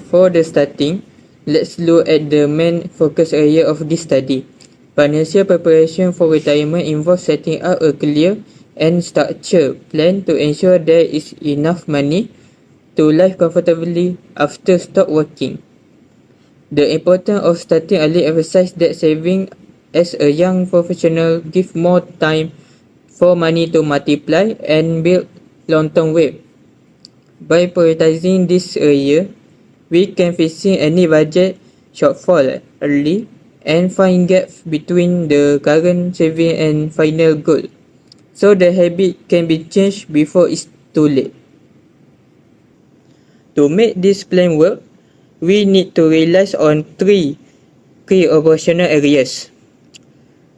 For the starting, let's look at the main focus area of this study. Financial preparation for retirement involves setting up a clear and structured plan to ensure there is enough money to live comfortably after stop working. The importance of starting early emphasizes that saving as a young professional gives more time for money to multiply and build long-term wealth. By prioritizing this area, we can facing any budget shortfall early and find gaps between the current saving and final goal, so the habit can be changed before it's too late. To make this plan work, we need to rely on three key operational areas.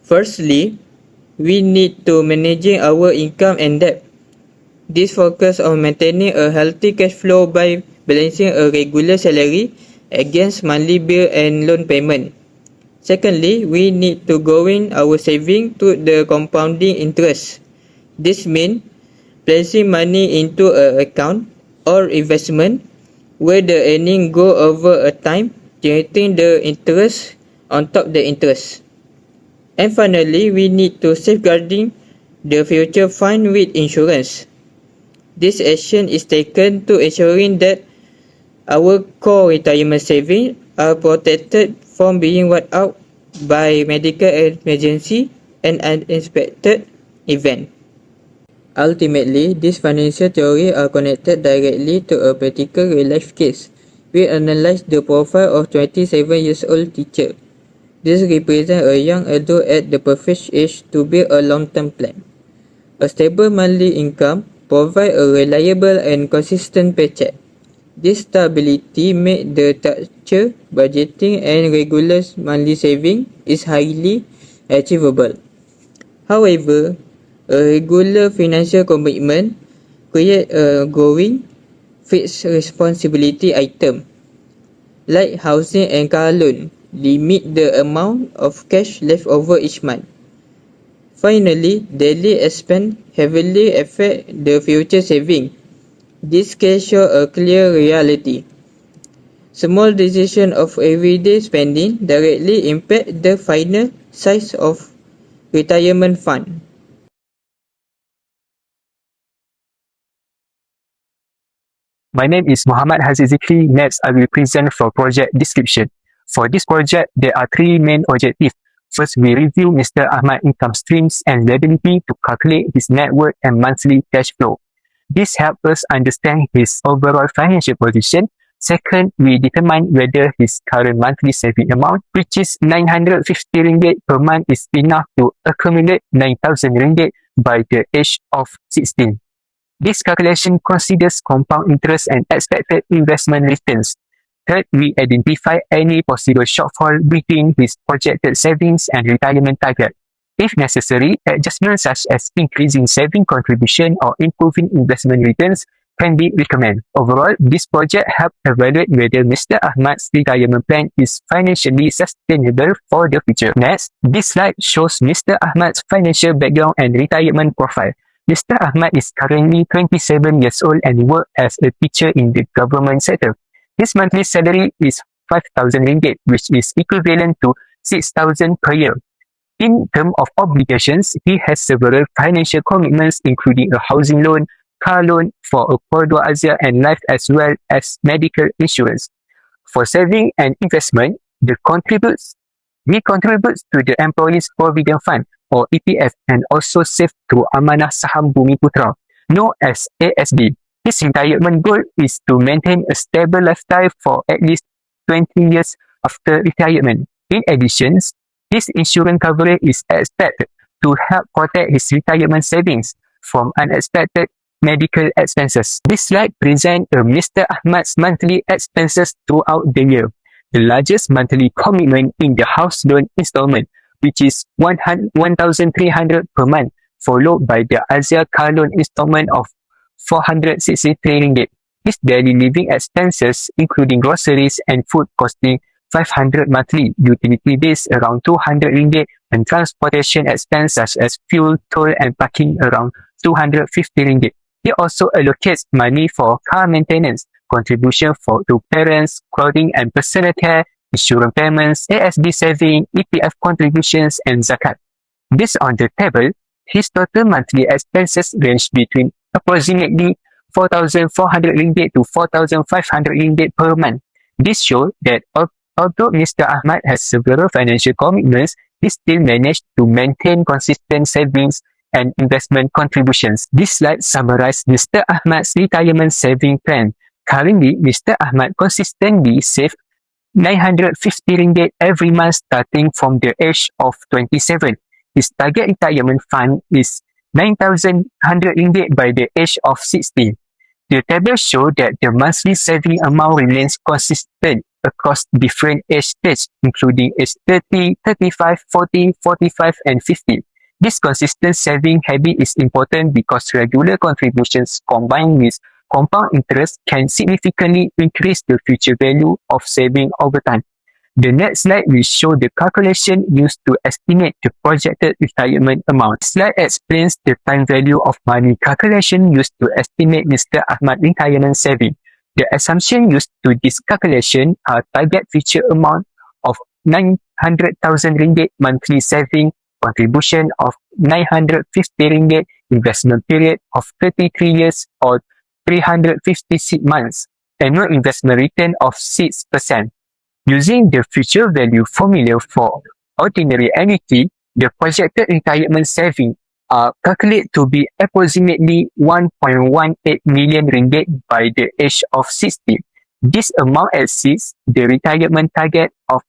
Firstly, we need to managing our income and debt. This focus on maintaining a healthy cash flow by balancing a regular salary against monthly bill and loan payment. Secondly, we need to growing our saving to the compounding interest. This means placing money into an account or investment where the earning grow over a time, generating the interest on top the interest. And finally, we need to safeguarding the future fund with insurance. This action is taken to ensuring that our core retirement savings are protected from being wiped out by medical emergency and unexpected event. Ultimately, these financial theories are connected directly to a practical real-life case. We analyze the profile of 27-year-old teacher. This represents a young adult at the perfect age to build a long-term plan. A stable monthly income provides a reliable and consistent paycheck. This stability makes the structured budgeting and regular monthly saving is highly achievable. However, a regular financial commitment creates a growing fixed responsibility item, like housing and car loan, limit the amount of cash left over each month. Finally, daily expense heavily affect the future saving. This case shows a clear reality. Small decisions of everyday spending directly impact the final size of retirement fund. My name is Muhammad Haziz Zikri. Next, I will present for project description. For this project, there are three main objectives. First, we review Mr. Ahmad's income streams and ability to calculate his net worth and monthly cash flow. This helps us understand his overall financial position. Second, we determine whether his current monthly saving amount, which is 950 ringgit per month, is enough to accumulate 9,000 ringgit by the age of 16. This calculation considers compound interest and expected investment returns. Third, we identify any possible shortfall between his projected savings and retirement target. If necessary, adjustments such as increasing saving contribution or improving investment returns can be recommended. Overall, this project helps evaluate whether Mr. Ahmad's retirement plan is financially sustainable for the future. Next, this slide shows Mr. Ahmad's financial background and retirement profile. Mr. Ahmad is currently 27 years old and works as a teacher in the government sector. His monthly salary is 5,000 ringgit, which is equivalent to 6,000 per year. In terms of obligations, he has several financial commitments, including a housing loan, car loan for a Perdua Asia and life, as well as medical insurance. For saving and investment, he contributes to the Employees Provident Fund or EPF and also save through Amanah Saham Bumiputra, known as ASB. His retirement goal is to maintain a stable lifestyle for at least 20 years after retirement. In addition, his insurance coverage is expected to help protect his retirement savings from unexpected medical expenses. This slide presents Mr. Ahmad's monthly expenses throughout the year. The largest monthly commitment in the house loan installment, which is 1,300 per month, followed by the Asia car loan installment of 463 ringgit. His daily living expenses, including groceries and food, costing 500 monthly, utility bills around 200 ringgit, and transportation expenses such as fuel, toll, and parking around 250 ringgit. He also allocates money for car maintenance, contribution to parents, clothing and personal care, insurance payments, ASB saving, EPF contributions, and zakat. Based on the table, his total monthly expenses range between approximately 4,400 ringgit to 4,500 ringgit per month. This shows that although Mr. Ahmad has several financial commitments, he still managed to maintain consistent savings and investment contributions. This slide summarizes Mr. Ahmad's retirement saving plan. Currently, Mr. Ahmad consistently saves 950 ringgit every month starting from the age of 27. His target retirement fund is 9,100 ringgit by the age of 60. The table shows that the monthly saving amount remains consistent across different age stages, including age 30, 35, 40, 45, and 50. This consistent saving habit is important because regular contributions combined with compound interest can significantly increase the future value of saving over time. The next slide will show the calculation used to estimate the projected retirement amount. This slide explains the time value of money calculation used to estimate Mr. Ahmad's retirement saving. The assumption used to this calculation are target future amount of 900,000 ringgit monthly saving, contribution of 950 ringgit, investment period of 33 years or 356 months, annual investment return of 6%. Using the future value formula for ordinary annuity, the projected retirement saving are calculated to be approximately 1.18 million ringgit by the age of 60. This amount exceeds the retirement target of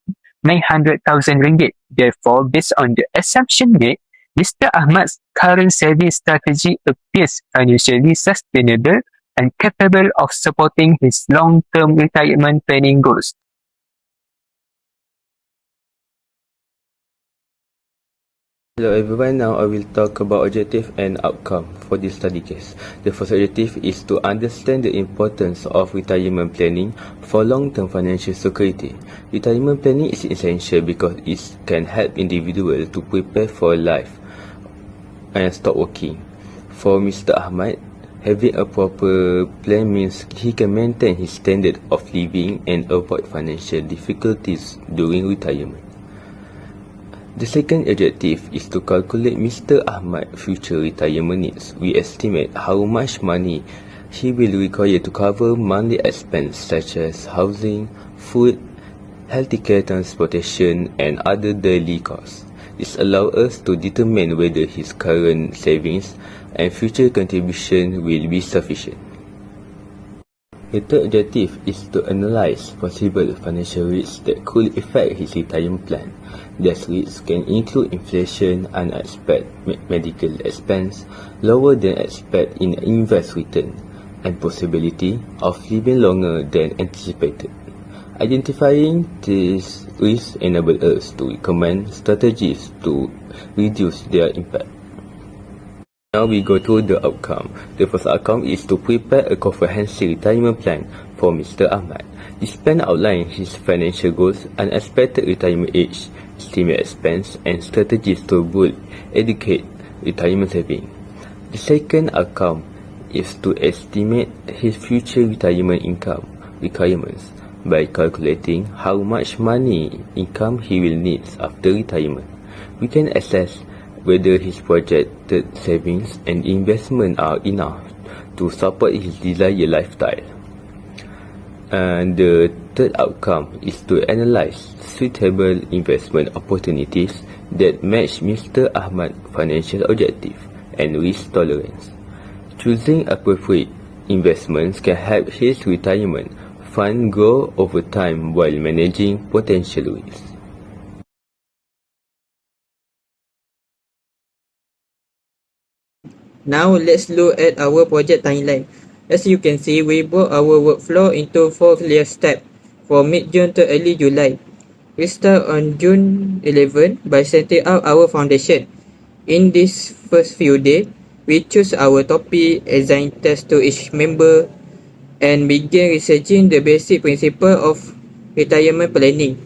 900,000 ringgit. Therefore, based on the assumption made, Mr. Ahmad's current saving strategy appears financially sustainable and capable of supporting his long-term retirement planning goals. Hello everyone, now I will talk about objective and outcome for this study case. The first objective is to understand the importance of retirement planning for long-term financial security. Retirement planning is essential because it can help individuals to prepare for life and stop working. For Mr. Ahmad, having a proper plan means he can maintain his standard of living and avoid financial difficulties during retirement. The second objective is to calculate Mr. Ahmad's future retirement needs. We estimate how much money he will require to cover monthly expenses such as housing, food, healthcare, transportation, and other daily costs. This allows us to determine whether his current savings and future contribution will be sufficient. The third objective is to analyze possible financial risks that could affect his retirement plan. These risks can include inflation, unexpected medical expense, lower than expected in invest return, and possibility of living longer than anticipated. Identifying these risks enable us to recommend strategies to reduce their impact. Now we go to the outcome. The first outcome is to prepare a comprehensive retirement plan for Mr. Ahmad. This plan outlines his financial goals, unexpected retirement age, estimate expense, and strategies to build adequate retirement saving. The second outcome is to estimate his future retirement income requirements by calculating how much money income he will need after retirement. We can assess whether his projected savings and investment are enough to support his desired lifestyle. And the third outcome is to analyze suitable investment opportunities that match Mr. Ahmad's financial objective and risk tolerance. Choosing appropriate investments can help his retirement fund grow over time while managing potential risks. Now let's look at our project timeline. As you can see, we broke our workflow into 4 clear steps from mid-June to early July. We start on June 11 by setting up our foundation. In these first few days, we choose our topic, assign tasks to each member, and begin researching the basic principle of retirement planning.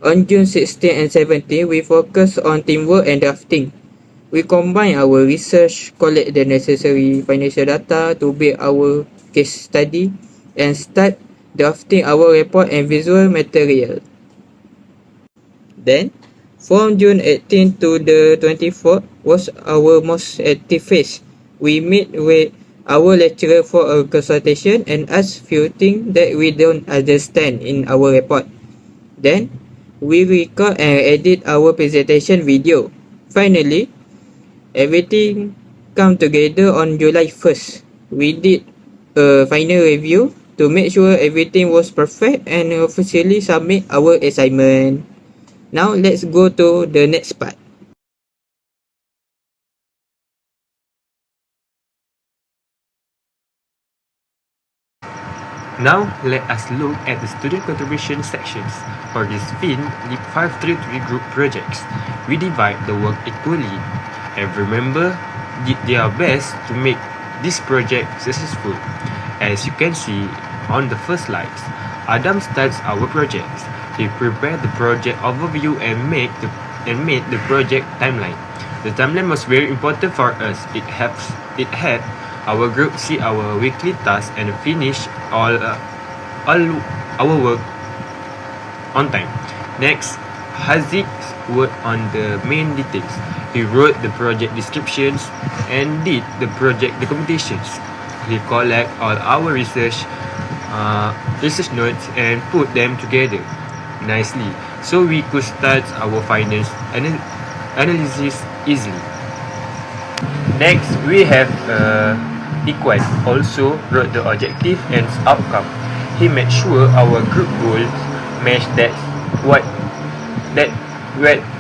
On June 16 and 17, we focus on teamwork and drafting. We combine our research, collect the necessary financial data to build our case study, and start drafting our report and visual material. Then, from June 18 to the 24th was our most active phase. We meet with our lecturer for a consultation and ask few things that we don't understand in our report. Then, we record and edit our presentation video. Finally, everything come together on July 1st. We did a final review to make sure everything was perfect and officially submit our assignment. Now let's go to the next part. Now, let us look at the student contribution sections. For this FIN LEAP 533 group projects, we divide the work equally. Every member did their best to make this project successful. As you can see on the first slides, Adam starts our project. He prepared the project overview and made the project timeline. The timeline was very important for us. It had our group see our weekly tasks and finish all our work on time. Next, Haziq worked on the main details. He wrote the project descriptions and did the project documentations. He collect all our research notes and put them together nicely so we could start our finance analysis easily. Next, we have Iqbal also wrote the objective and outcome. He made sure our group goals match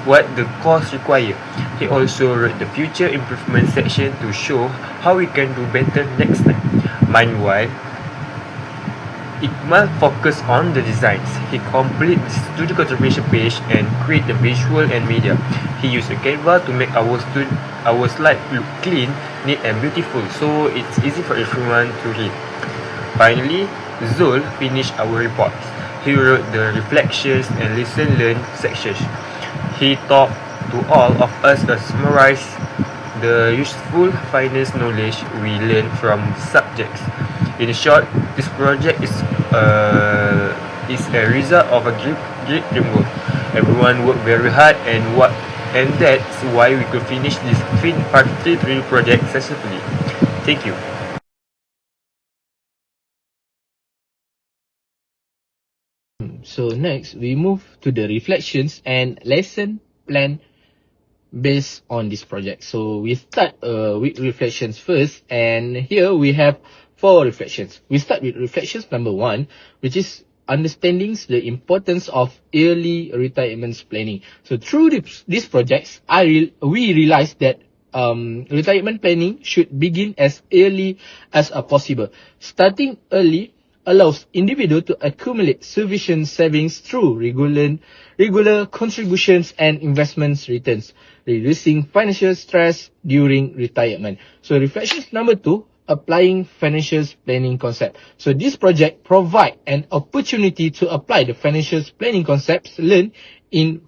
what the course require. He also wrote the future improvement section to show how we can do better next time. Meanwhile, Iqbal focused on the designs. He completed the student contribution page and create the visual and media. He used a Canva to make our slide look clean, neat and beautiful, so it's easy for everyone to read. Finally, Zul finished our reports. He wrote the reflections and lesson learned sections. He talked to all of us to summarize the useful finance knowledge we learned from subjects. In short, this project is a result of a great teamwork. Everyone worked very hard and that's why we could finish this FIN 533 project successfully. Thank you. So next, we move to the reflections and lesson plan based on this project. So we start with reflections first, and here we have 4 reflections. We start with reflections number 1, which is understanding the importance of early retirement planning. So through these projects, we realized that retirement planning should begin as early as possible. Starting early allows individual to accumulate sufficient savings through regular contributions and investments returns, reducing financial stress during retirement. So reflections number 2, applying financial planning concept. So this project provide an opportunity to apply the financial planning concepts learned in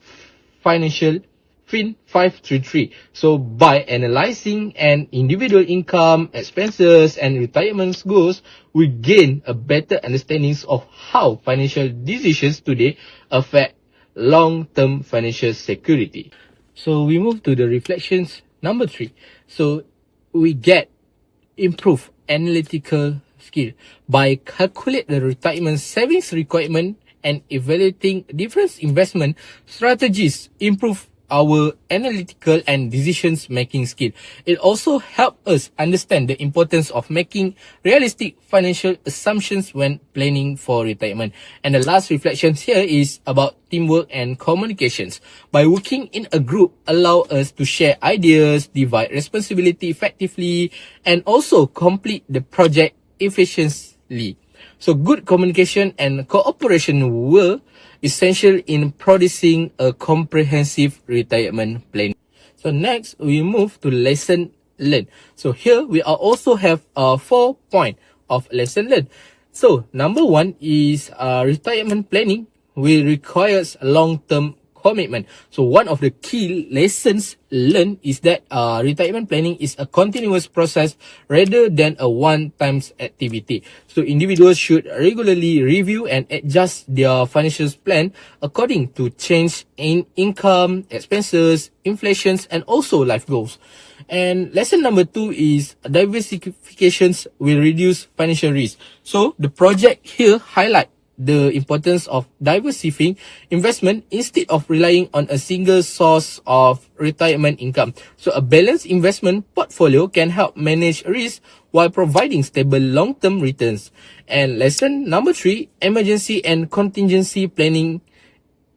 financial FIN 533. So by analyzing an individual income, expenses and retirement goals, we gain a better understanding of how financial decisions today affect long-term financial security. So we move to the reflections number 3. So we get improve analytical skill by calculate the retirement savings requirement and evaluating different investment strategies. Improve our analytical and decisions making skill. It also helps us understand the importance of making realistic financial assumptions when planning for retirement. And the last reflection here is about teamwork and communications. By working in a group, allow us to share ideas, divide responsibility effectively, and also complete the project efficiently. So good communication and cooperation were essential in producing a comprehensive retirement plan. So next, we move to lesson learned. So here we also have 4 points of lesson learned. So number 1 is retirement planning will requires long-term commitment. So one of the key lessons learned is that retirement planning is a continuous process rather than a one-time activity. So individuals should regularly review and adjust their financial plan according to change in income, expenses, inflations, and also life goals. And lesson number 2 is diversifications will reduce financial risk. So the project here highlight the importance of diversifying investment instead of relying on a single source of retirement income. So a balanced investment portfolio can help manage risk while providing stable long-term returns. And lesson number 3, emergency and contingency planning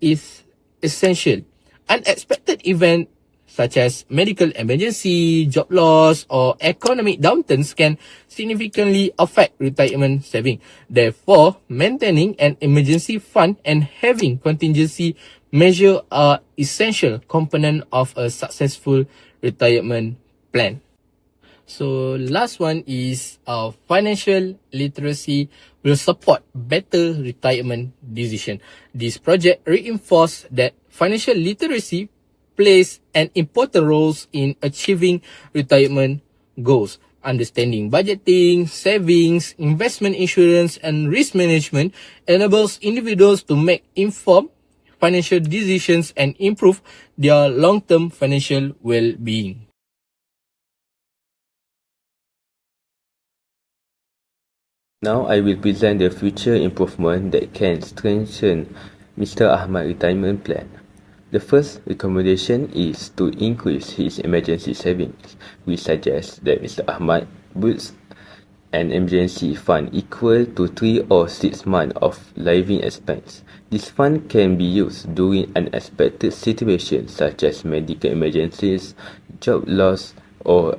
is essential. Unexpected events such as medical emergency, job loss, or economic downturns can significantly affect retirement saving. Therefore, maintaining an emergency fund and having contingency measure are essential component of a successful retirement plan. So last one is financial literacy will support better retirement decision. This project reinforces that financial literacy plays an important role in achieving retirement goals. Understanding budgeting, savings, investment insurance, and risk management enables individuals to make informed financial decisions and improve their long-term financial well-being. Now I will present the future improvement that can strengthen Mr. Ahmad retirement plan. The first recommendation is to increase his emergency savings. We suggest that Mr. Ahmad builds an emergency fund equal to 3 or 6 months of living expense. This fund can be used during unexpected situations such as medical emergencies, job loss, or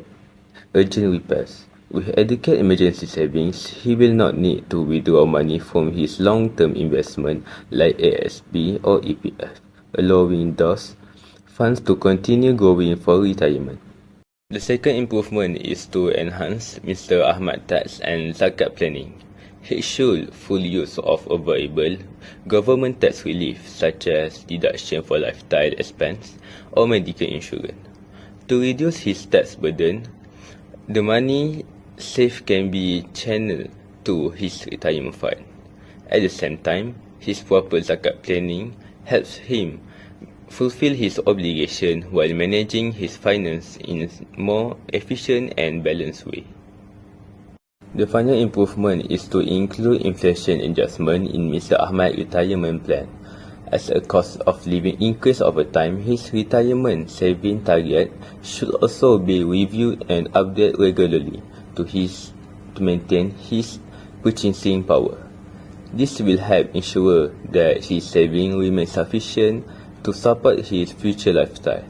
urgent repairs. With adequate emergency savings, he will not need to withdraw money from his long-term investment like ASB or EPF, allowing those funds to continue growing for retirement. The second improvement is to enhance Mr. Ahmad tax and zakat planning. He should full use of available government tax relief such as deduction for lifestyle expense or medical insurance. To reduce his tax burden, the money saved can be channeled to his retirement fund. At the same time, his proper zakat planning helps him fulfill his obligation while managing his finance in a more efficient and balanced way. The final improvement is to include inflation adjustment in Mr. Ahmad's retirement plan. As a cost of living increase over time, his retirement saving target should also be reviewed and updated regularly to maintain his purchasing power. This will help ensure that his savings remain sufficient to support his future lifestyle.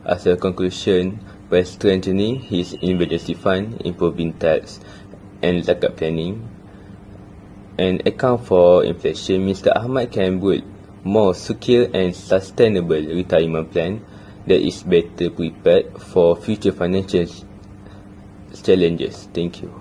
As a conclusion, by strengthening his emergency fund, improving tax and zakat planning, and account for inflation, Mr. Ahmad can build more secure and sustainable retirement plan that is better prepared for future financial challenges. Thank you.